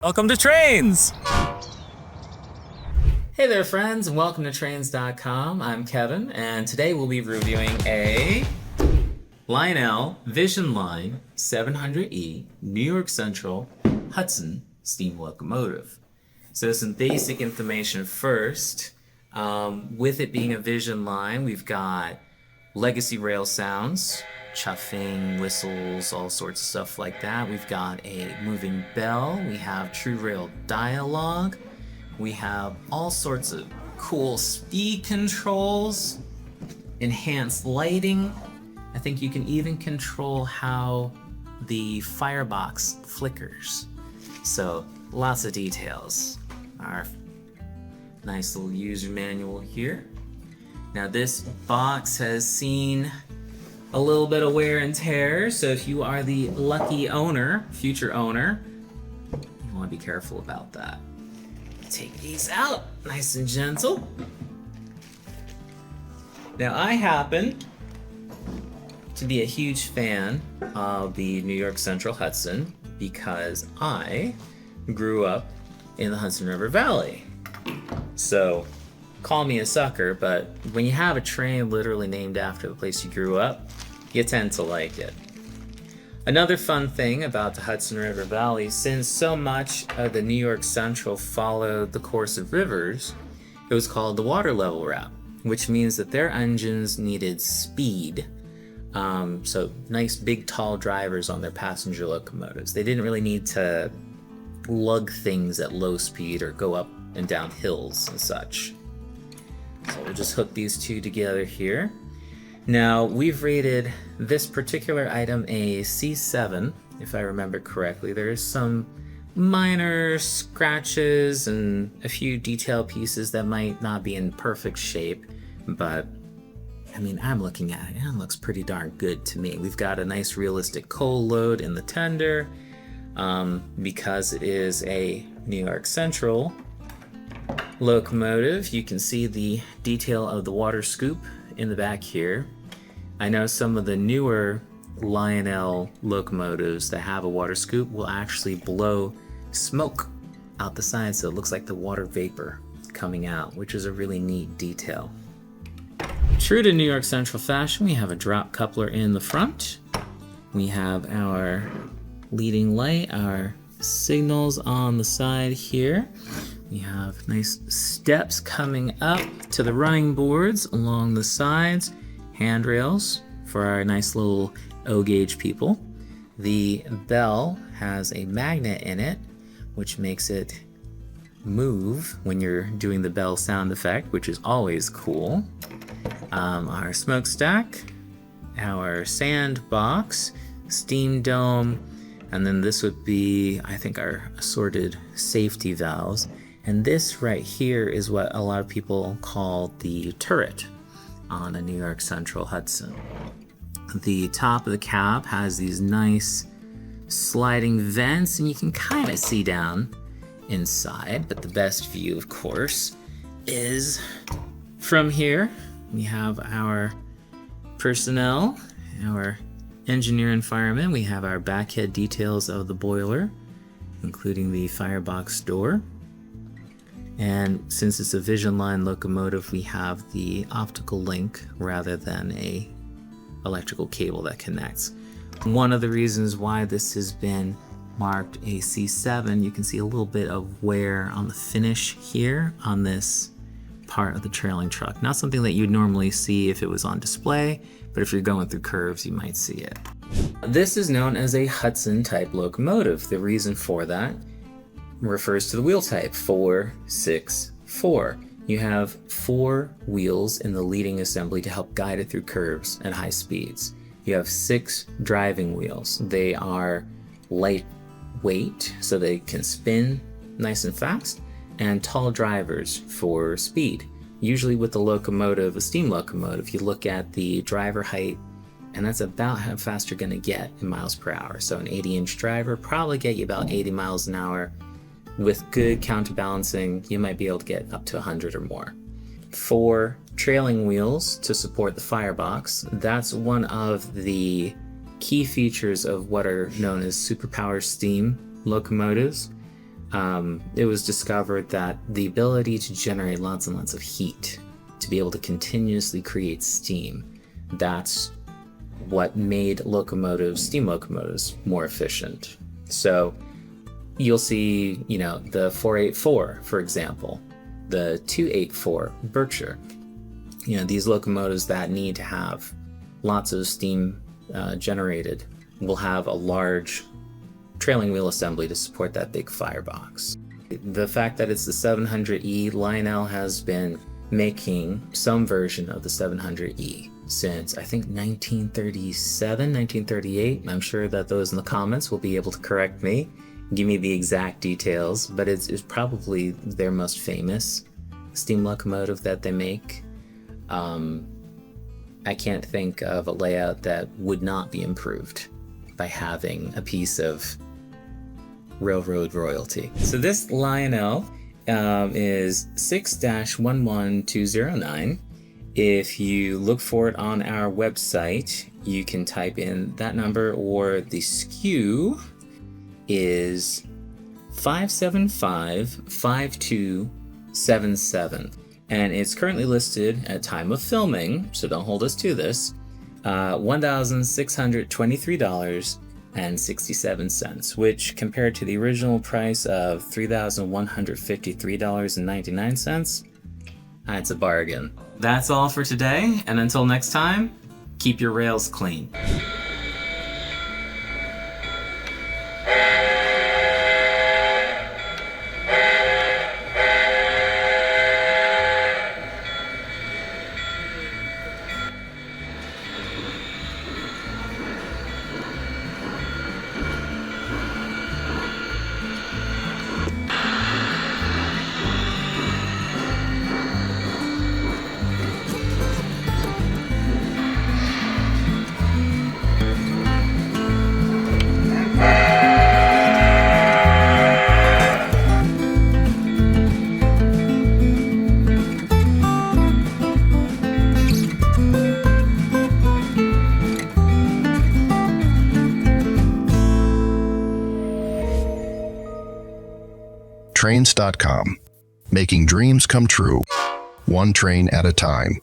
Welcome to Trainz! Hey there friends, and welcome to Trainz.com. I'm Kevin, and today we'll be reviewing a Lionel VisionLine 700E New York Central Hudson steam locomotive. So some basic information first. With it being a VisionLine, we've got legacy rail sounds, chuffing, whistles, all sorts of stuff like that. We've got a moving bell. We have true rail dialogue. We have all sorts of cool speed controls, enhanced lighting. I think you can even control how the firebox flickers. So lots of details. Our nice little user manual here. Now this box has seen a little bit of wear and tear, so if you are the lucky owner, future owner, you want to be careful about that. Take these out, nice and gentle. Now I happen to be a huge fan of the New York Central Hudson because I grew up in the Hudson River Valley. So call me a sucker, but when you have a train literally named after the place you grew up, you tend to like it. Another fun thing about the Hudson River Valley, since so much of the New York Central followed the course of rivers, it was called the water level route, which means that their engines needed speed. So nice big tall drivers on their passenger locomotives. They didn't really need to lug things at low speed or go up and down hills and such. So we'll just hook these two together here. Now, we've rated this particular item a C7, if I remember correctly. There's some minor scratches and a few detail pieces that might not be in perfect shape, but I mean, I'm looking at it and it looks pretty darn good to me. We've got a nice realistic coal load in the tender. Because it is a New York Central locomotive, you can see the detail of the water scoop in the back here. I know some of the newer Lionel locomotives that have a water scoop will actually blow smoke out the side, so it looks like the water vapor coming out, which is a really neat detail. True to New York Central fashion, we have a drop coupler in the front. We have our leading light, our signals on the side here. We have nice steps coming up to the running boards along the sides, handrails for our nice little O-gauge people. The bell has a magnet in it, which makes it move when you're doing the bell sound effect, which is always cool. Our smokestack, our sand box, steam dome, and then this would be, I think, our assorted safety valves. And this right here is what a lot of people call the turret on a New York Central Hudson. The top of the cab has these nice sliding vents, and you can kind of see down inside, but the best view, of course, is from here. We have our personnel, our engineer and fireman. We have our backhead details of the boiler, including the firebox door. And since it's a VisionLine locomotive, we have the optical link rather than a electrical cable that connects. One of the reasons why this has been marked a C7, you can see a little bit of wear on the finish here on this part of the trailing truck. Not something that you'd normally see if it was on display, but if you're going through curves, you might see it. This is known as a Hudson type locomotive. The reason for that refers to the wheel type 464. You have 4 wheels in the leading assembly to help guide it through curves at high speeds. You have 6 driving wheels. They are lightweight, so they can spin nice and fast, and tall drivers for speed. Usually with the locomotive, a steam locomotive, you look at the driver height, and that's about how fast you're gonna get in miles per hour. So an 80-inch driver probably get you about 80 miles an hour. With good counterbalancing, you might be able to get up to 100 or more. 4 trailing wheels to support the firebox. That's one of the key features of what are known as superpower steam locomotives. it was discovered that the ability to generate lots and lots of heat, to be able to continuously create steam, that's what made steam locomotives more efficient. So you'll see, the 484, for example, the 284 Berkshire, these locomotives that need to have lots of steam generated will have a large trailing wheel assembly to support that big firebox. The fact that it's the 700E, Lionel has been making some version of the 700E since I think 1937, 1938. I'm sure that those in the comments will be able to correct me, give me the exact details, but it's probably their most famous steam locomotive that they make. I can't think of a layout that would not be improved by having a piece of railroad royalty. So this Lionel is 6-11209. If you look for it on our website, you can type in that number, or the SKU is 5755277, and it's currently listed at time of filming, so don't hold us to this, $1,623.67, which compared to the original price of $3,153.99, it's a bargain. That's all for today, and until next time, keep your rails clean. Trainz.com, making dreams come true, one train at a time.